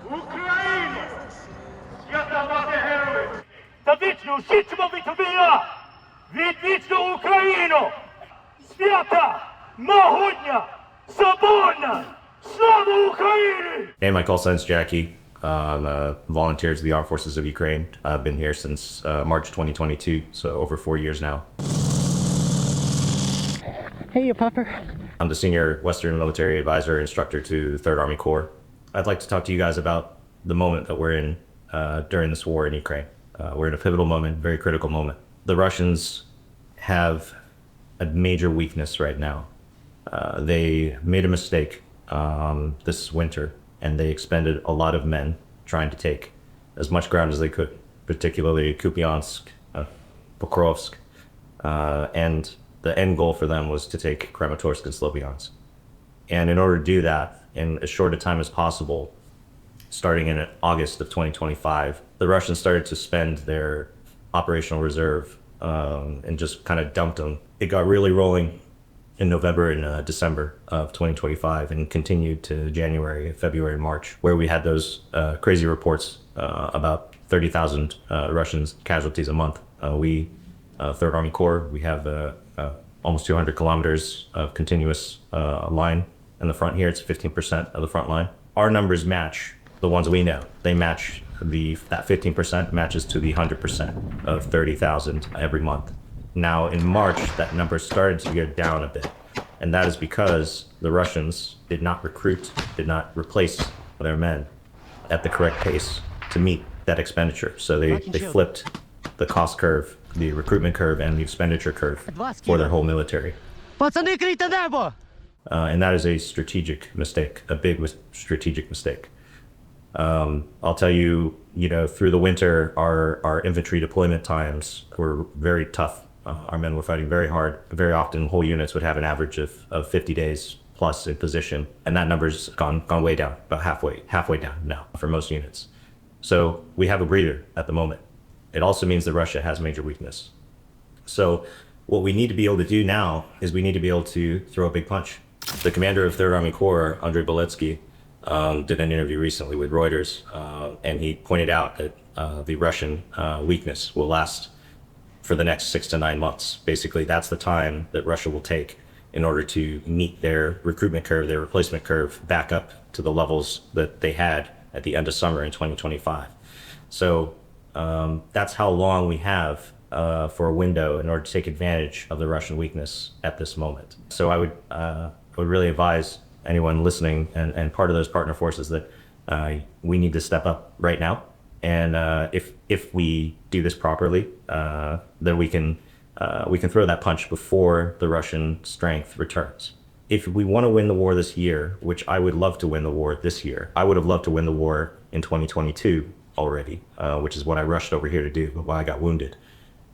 Україна! Свята мати героїв! Та вічно житимо від тобі я! Відвічну Україну! Свята! Могутня! Соборна! Слава Україні! Hey, my call sign's Jackie. I'm a volunteer to the Armed Forces of Ukraine. I've been here since March 2022, so over 4 years now. Hey, you pupper. I'm the senior Western military advisor instructor to the 3rd Army Corps. I'd like to talk to you guys about the moment that we're in during this war in Ukraine. We're in a pivotal moment, very critical moment. The Russians have a major weakness right now. They made a mistake this winter, and they expended a lot of men trying to take as much ground as they could, particularly Kupiansk, Pokrovsk, and the end goal for them was to take Kramatorsk and Sloviansk. And in order to do that, in as short a time as possible, starting in August of 2025, the Russians started to spend their operational reserve and just kind of dumped them. It got really rolling in November and December of 2025 and continued to January, February, March, where we had those crazy reports about 30,000 Russian casualties a month. We, 3rd Army Corps, we have almost 200 kilometers of continuous line in the front here. It's 15% of the front line. Our numbers match the ones we know. They match that 15% matches to the 100% of 30,000 every month. Now in March, that number started to get down a bit. And that is because the Russians did not recruit, did not replace their men at the correct pace to meet that expenditure. So they flipped the cost curve, the recruitment curve, and the expenditure curve for their whole military. And that is a strategic mistake, a big strategic mistake. I'll tell you, through the winter, our infantry deployment times were very tough. Our men were fighting very hard. Very often, whole units would have an average of 50 days plus in position, and that number's gone way down, about halfway down now for most units. So we have a breather at the moment. It also means that Russia has major weakness. So what we need to be able to do now is we need to be able to throw a big punch. The commander of 3rd Army Corps, Andrei Beletsky, did an interview recently with Reuters, and he pointed out that the Russian weakness will last for the next 6 to 9 months. Basically, that's the time that Russia will take in order to meet their recruitment curve, their replacement curve, back up to the levels that they had at the end of summer in 2025. So that's how long we have for a window in order to take advantage of the Russian weakness at this moment. So I would really advise anyone listening and part of those partner forces that we need to step up right now. And if we do this properly, then we can throw that punch before the Russian strength returns. If we want to win the war this year, which I would love to win the war this year, I would have loved to win the war in 2022 already, which is what I rushed over here to do, but why I got wounded.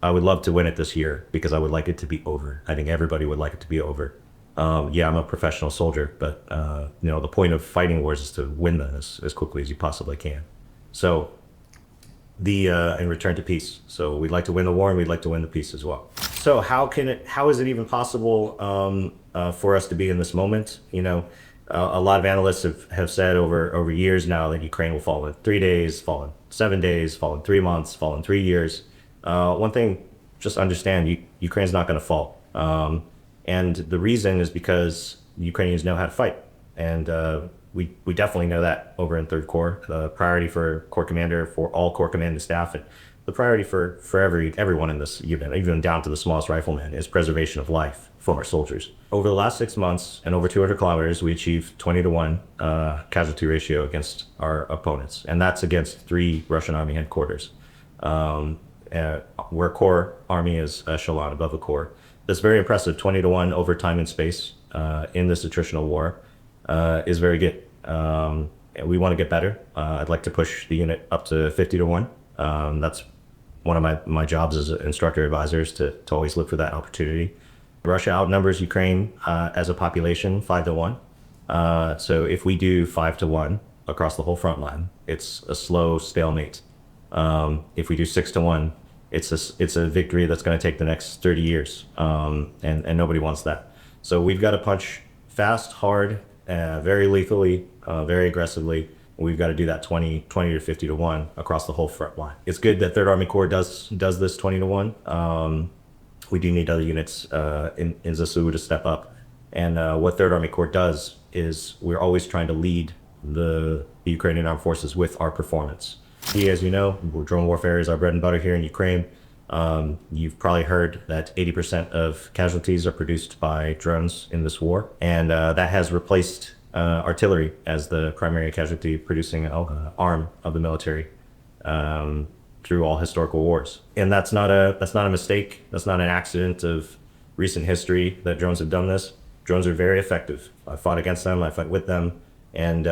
I would love to win it this year because I would like it to be over. I think everybody would like it to be over. Yeah, I'm a professional soldier, but the point of fighting wars is to win them as quickly as you possibly can. So and return to peace. So we'd like to win the war and we'd like to win the peace as well. So how is it even possible for us to be in this moment? A lot of analysts have said over years now that Ukraine will fall in 3 days, fall in 7 days, fall in 3 months, fall in 3 years. One thing, just understand, Ukraine's not going to fall. And the reason is because the Ukrainians know how to fight. And we definitely know that over in 3rd Corps. The priority for Corps Commander, for all Corps Commanding staff, and the priority for everyone in this unit, even down to the smallest rifleman, is preservation of life for our soldiers. Over the last 6 months and over 200 kilometers, we achieved 20-to-1 casualty ratio against our opponents. And that's against 3 Russian Army headquarters. Where Corps Army is echelon above the Corps. That's very impressive. 20-to-1 over time and space in this attritional war is very good. We want to get better. I'd like to push the unit up to 50-to-1. That's one of my jobs as an instructor advisor is to always look for that opportunity. Russia outnumbers Ukraine as a population 5-to-1. So if we do 5-to-1 across the whole front line, it's a slow stalemate. If we do 6-to-1, it's a victory that's going to take the next 30 years, and nobody wants that. So we've got to punch fast, hard, very lethally, very aggressively, we've got to do that 20 to 50 to 1 across the whole front line. It's good that Third Army Corps does this 20 to 1. We do need other units in ZSU to step up. And what Third Army Corps does is we're always trying to lead the Ukrainian armed forces with our performance. As you know, drone warfare is our bread and butter here in Ukraine. You've probably heard that 80% of casualties are produced by drones in this war, and that has replaced artillery as the primary casualty producing arm of the military through all historical wars. And that's not a mistake. That's not an accident of recent history that drones have done this. Drones are very effective. I fought against them. I fight with them. And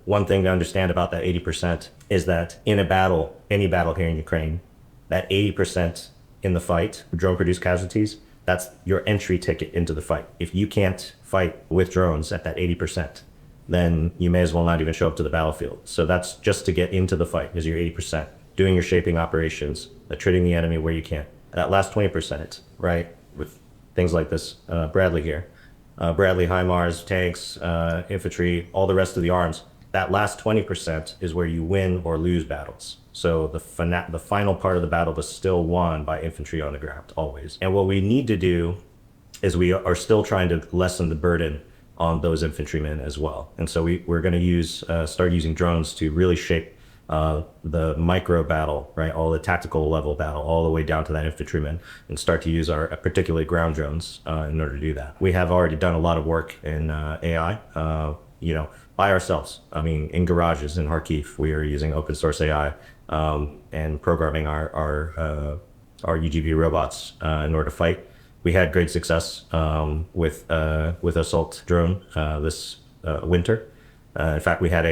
one thing to understand about that 80% is that in a battle, any battle here in Ukraine, that 80% in the fight, drone-produced casualties, that's your entry ticket into the fight. If you can't fight with drones at that 80%, then you may as well not even show up to the battlefield. So that's just to get into the fight is your 80%. Doing your shaping operations, treating the enemy where you can. That last 20%, right, with things like this Bradley here, Bradley, HIMARS, tanks, infantry, all the rest of the arms, that last 20% is where you win or lose battles. So the final part of the battle was still won by infantry on the ground, always. And what we need to do is we are still trying to lessen the burden on those infantrymen as well. And so we're going to start using drones to really shape the micro battle, right? All the tactical level battle, all the way down to that infantryman, and start to use our particularly ground drones in order to do that. We have already done a lot of work in AI, by ourselves. I mean, in garages in Kharkiv, we are using open source AI and programming our UGV robots in order to fight. We had great success with assault drone this winter. In fact, we had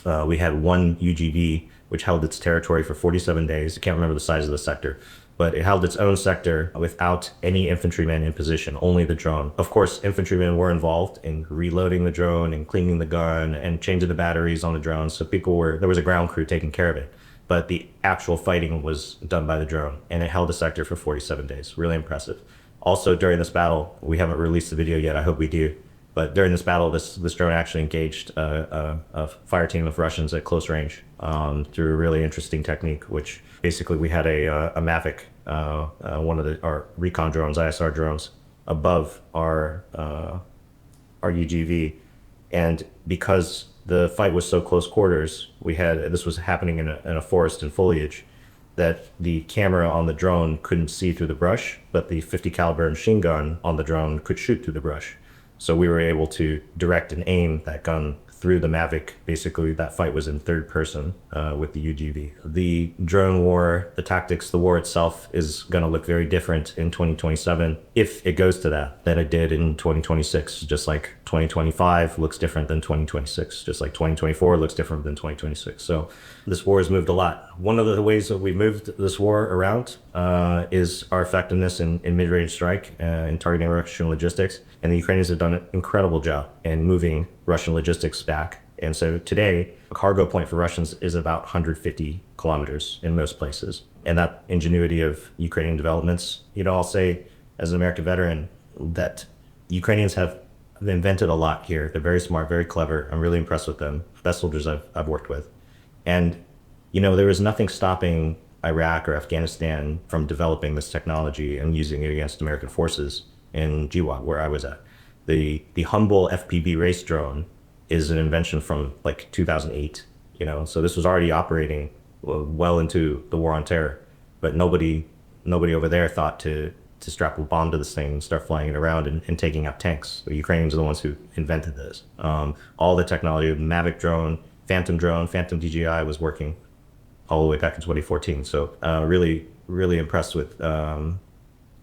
one UGV which held its territory for 47 days. I can't remember the size of the sector, but it held its own sector without any infantrymen in position, only the drone. Of course, infantrymen were involved in reloading the drone and cleaning the gun and changing the batteries on the drone. So there was a ground crew taking care of it, but the actual fighting was done by the drone, and it held the sector for 47 days. Really impressive. Also, during this battle, we haven't released the video yet. I hope we do. But during this battle, this drone actually engaged a fire team of Russians at close range through a really interesting technique, which basically we had a Mavic, one of our recon drones, ISR drones, above our UGV. And because the fight was so close quarters, this was happening in a forest and foliage, that the camera on the drone couldn't see through the brush, but the 50 caliber machine gun on the drone could shoot through the brush. So we were able to direct and aim that gun through the Mavic. Basically, that fight was in third person with the UGV. The drone war, the tactics, the war itself is going to look very different in 2027 if it goes to that than it did in 2026. Just like 2025 looks different than 2026. Just like 2024 looks different than 2026. So this war has moved a lot. One of the ways that we moved this war around is our effectiveness in mid-range strike and targeting Russian logistics. And the Ukrainians have done an incredible job in moving Russian logistics back. And so today, a cargo point for Russians is about 150 kilometers in most places. And that ingenuity of Ukrainian developments, I'll say as an American veteran that Ukrainians have invented a lot here. They're very smart, very clever. I'm really impressed with them. Best soldiers I've worked with. And, there is nothing stopping Iraq or Afghanistan from developing this technology and using it against American forces in GWOT, where I was at. The humble FPV race drone is an invention from like 2008, so this was already operating well into the war on terror, but nobody over there thought to strap a bomb to this thing and start flying it around and taking out tanks. The Ukrainians are the ones who invented this. All the technology, Mavic drone, Phantom DJI was working all the way back in 2014. So really, really impressed with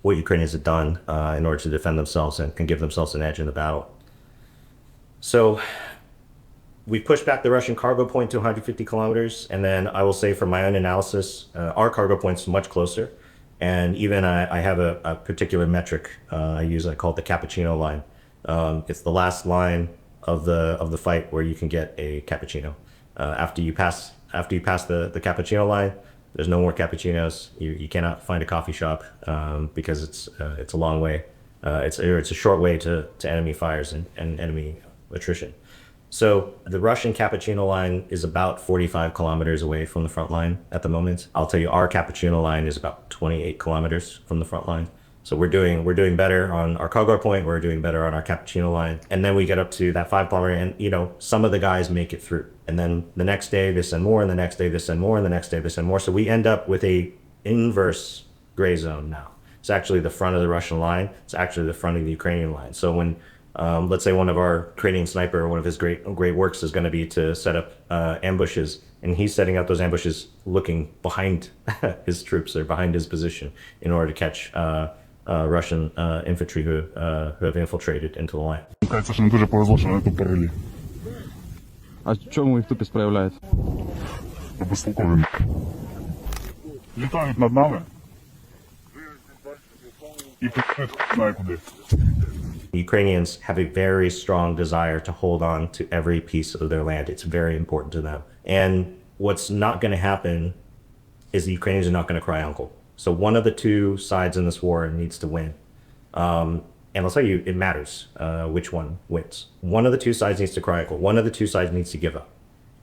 what Ukrainians have done in order to defend themselves and can give themselves an edge in the battle. So we pushed back the Russian cargo point to 150 kilometers. And then I will say from my own analysis, our cargo point's much closer. And even I have a particular metric I call it the cappuccino line. It's the last line of the fight where you can get a cappuccino. After you pass the cappuccino line, there's no more cappuccinos. You cannot find a coffee shop because it's a long way. It's a short way to enemy fires and enemy attrition. So the Russian Cappuccino line is about 45 kilometers away from the front line at the moment. I'll tell you, our Cappuccino line is about 28 kilometers from the front line. So we're doing better on our Kogor point. We're doing better on our Cappuccino line. And then we get up to that 5 kilometer and, you know, some of the guys make it through. And then the next day they send more, and the next day they send more, and the next day they send more. So we end up with a inverse gray zone now. It's actually the front of the Russian line. It's actually the front of the Ukrainian line. So when, let's say one of our Ukrainian sniper, one of his great works is going to be to set up ambushes, and he's setting up those ambushes looking behind his troops or behind his position in order to catch Russian infantry who have infiltrated into the line. Кажется, що не дуже повезло, що вони тут перелі. А чому їх тупі справляють? Безтолкові. Літають над нами. І підходять знає куди. Ukrainians have a very strong desire to hold on to every piece of their land. It's very important to them. And what's not going to happen is the Ukrainians are not going to cry uncle. So one of the two sides in this war needs to win. And I'll tell you, it matters which one wins. One of the two sides needs to cry uncle. One of the two sides needs to give up.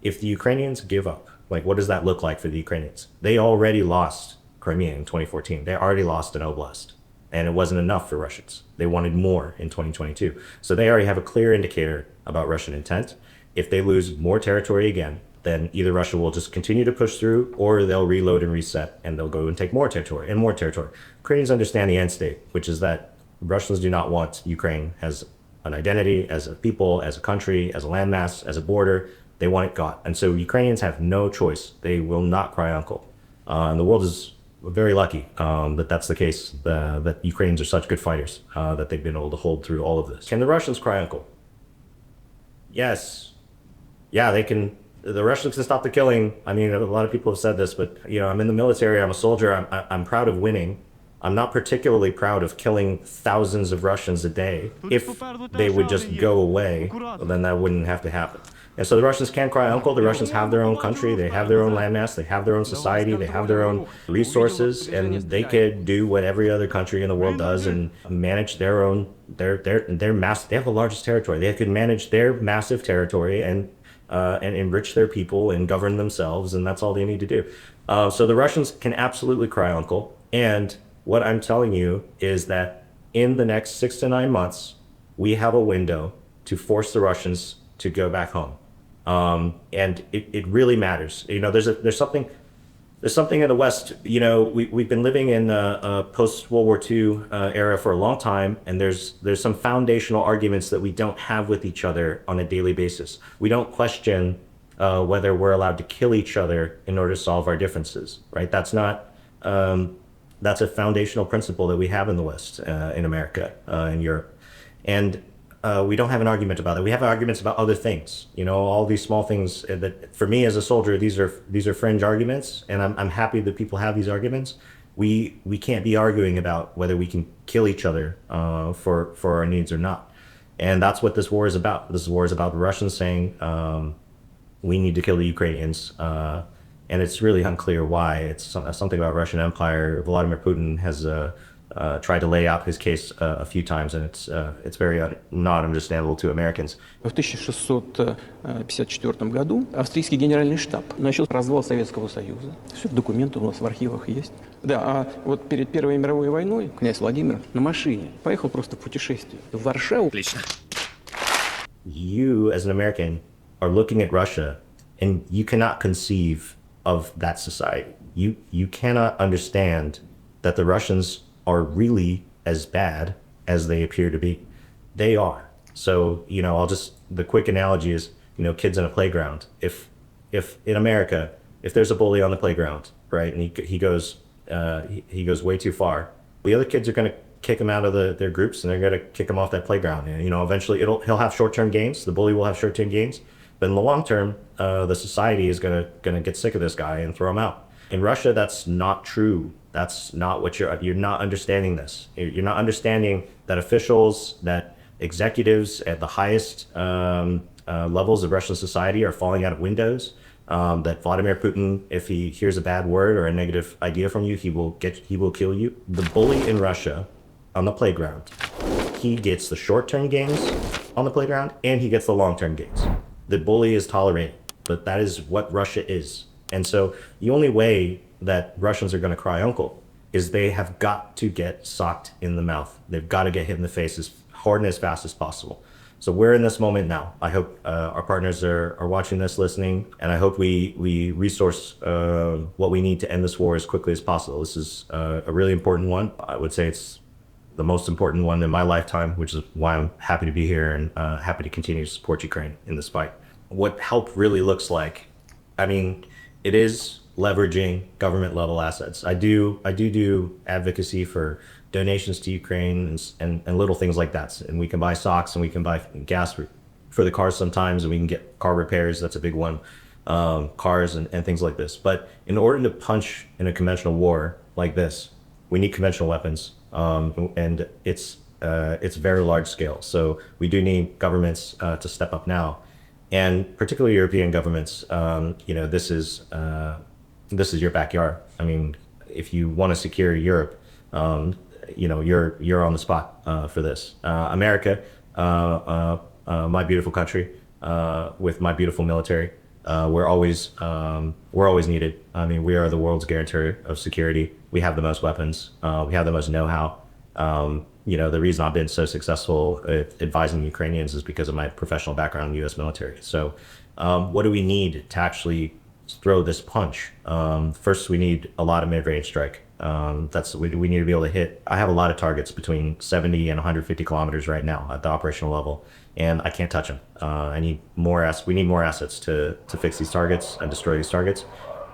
If the Ukrainians give up, like, what does that look like for the Ukrainians? They already lost Crimea in 2014. They already lost an oblast. And it wasn't enough for Russians. They wanted more in 2022. So they already have a clear indicator about Russian intent. If they lose more territory again, then either Russia will just continue to push through, or they'll reload and reset, and they'll go and take more territory and more territory. Ukrainians understand the end state, which is that Russians do not want Ukraine as an identity, as a people, as a country, as a landmass, as a border. They want it got. And so Ukrainians have no choice. They will not cry uncle. And the world is very lucky that that's the case, that Ukrainians are such good fighters, that they've been able to hold through all of this. Can the Russians cry uncle? Yes. Yeah, they can. The Russians can stop the killing. I mean, a lot of people have said this, but, you know, I'm in the military, I'm a soldier, I'm proud of winning. I'm not particularly proud of killing thousands of Russians a day. If they would just go away, then that wouldn't have to happen. And so the Russians can cry uncle. The Russians have their own country. They have their own landmass. They have their own society. They have their own resources, and they could do what every other country in the world does and manage their own, their mass. They have the largest territory. They could manage their massive territory and enrich their people and govern themselves, and that's all they need to do. So the Russians can absolutely cry uncle. And what I'm telling you is that in the next 6 to 9 months, we have a window to force the Russians to go back home. And it really matters. You know, there's something in the West. You know, we've been living in a post World War II era for a long time, and there's some foundational arguments that we don't have with each other on a daily basis. We don't question whether we're allowed to kill each other in order to solve our differences, right? That's a foundational principle that we have in the West, in America, in Europe, and we don't have an argument about that. We have arguments about other things, you know, all these small things that, for me as a soldier, these are fringe arguments, and I'm happy that people have these arguments. We can't be arguing about whether we can kill each other for our needs or not. And that's what this war is about. This war is about the Russians saying we need to kill the Ukrainians. And it's really unclear why. It's something about Russian Empire. Vladimir Putin has tried to lay out his case a few times, and it's very not understandable to Americans. В 1654 году австрийский генеральный штаб начал развал Советского Союза. Все документы у нас в архивах есть. Да, а вот перед Первой мировой войной князь Владимир на машине поехал просто в путешествие в Варшаву. Отлично. You, as an American, are looking at Russia, and you cannot conceive of that society. You cannot understand that the Russians are really as bad as they appear to be. They are. So, you know, the quick analogy is, you know, kids in a playground. If in America, if there's a bully on the playground, right, and he goes way too far, the other kids are going to kick him out of their groups, and they're going to kick him off that playground. And, you know, eventually he'll have short-term gains. The bully will have short-term gains. But in the long term, the society is gonna get sick of this guy and throw him out. In Russia, that's not true. That's not what you're not understanding this. You're not understanding that officials, that executives at the highest levels of Russian society are falling out of windows. That Vladimir Putin, if he hears a bad word or a negative idea from you, he will kill you. The bully in Russia on the playground, he gets the short-term gains on the playground, and he gets the long-term gains. The bully is tolerated, but that is what Russia is. And so the only way that Russians are going to cry uncle is they have got to get socked in the mouth. They've got to get hit in the face as hard and as fast as possible. So we're in this moment now. I hope our partners are watching this, listening, and I hope we resource what we need to end this war as quickly as possible. This is a really important one. I would say it's the most important one in my lifetime, which is why I'm happy to be here and happy to continue to support Ukraine in this fight. What help really looks like, I mean, it is leveraging government level assets. I do advocacy for donations to Ukraine and little things like that. And we can buy socks and we can buy gas for the cars sometimes, and we can get car repairs. That's a big one. Cars and things like this. But in order to punch in a conventional war like this, we need conventional weapons. And it's very large scale. So we do need governments to step up now, and particularly European governments. This is your backyard. I mean, if you want to secure Europe, you're on the spot for this. America, my beautiful country, with my beautiful military, we're always needed. I mean, we are the world's guarantor of security. We have the most weapons. We have the most know-how. The reason I've been so successful at advising Ukrainians is because of my professional background in the U.S. military. So what do we need to actually throw this punch? First, we need a lot of mid-range strike. We need to be able to hit. I have a lot of targets between 70 and 150 kilometers right now at the operational level, and I can't touch them. We need more assets to fix these targets and destroy these targets.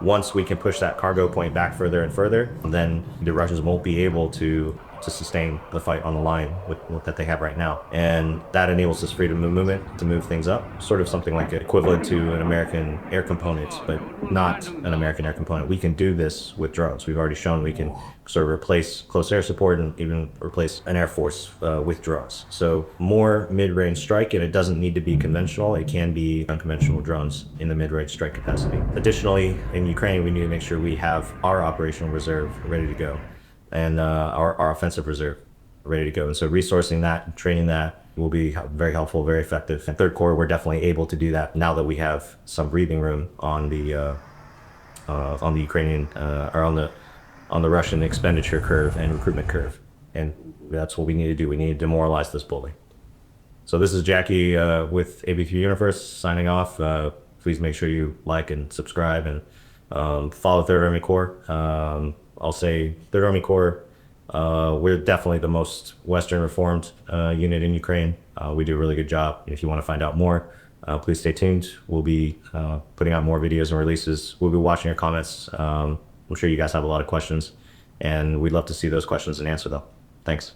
Once we can push that cargo point back further and further, then the Russians won't be able to sustain the fight on the line with that they have right now. And that enables us freedom of movement to move things up, sort of something like equivalent to an American air component, but not an American air component. We can do this with drones. We've already shown we can sort of replace close air support and even replace an air force with drones. So more mid-range strike, and it doesn't need to be conventional. It can be unconventional drones in the mid-range strike capacity. Additionally, in Ukraine, we need to make sure we have our operational reserve ready to go, and our offensive reserve ready to go. And so resourcing that, training that will be very helpful, very effective. And Third Corps, we're definitely able to do that now that we have some breathing room on the Ukrainian or on the Russian expenditure curve and recruitment curve. And that's what we need to do. We need to demoralize this bully. So this is Jackie with AB3 Universe signing off. Please make sure you like and subscribe and follow Third Army Corps. I'll say Third Army Corps, we're definitely the most Western reformed unit in Ukraine. We do a really good job. If you want to find out more, please stay tuned. We'll be putting out more videos and releases. We'll be watching your comments. I'm sure you guys have a lot of questions, and we'd love to see those questions and answer them. Thanks.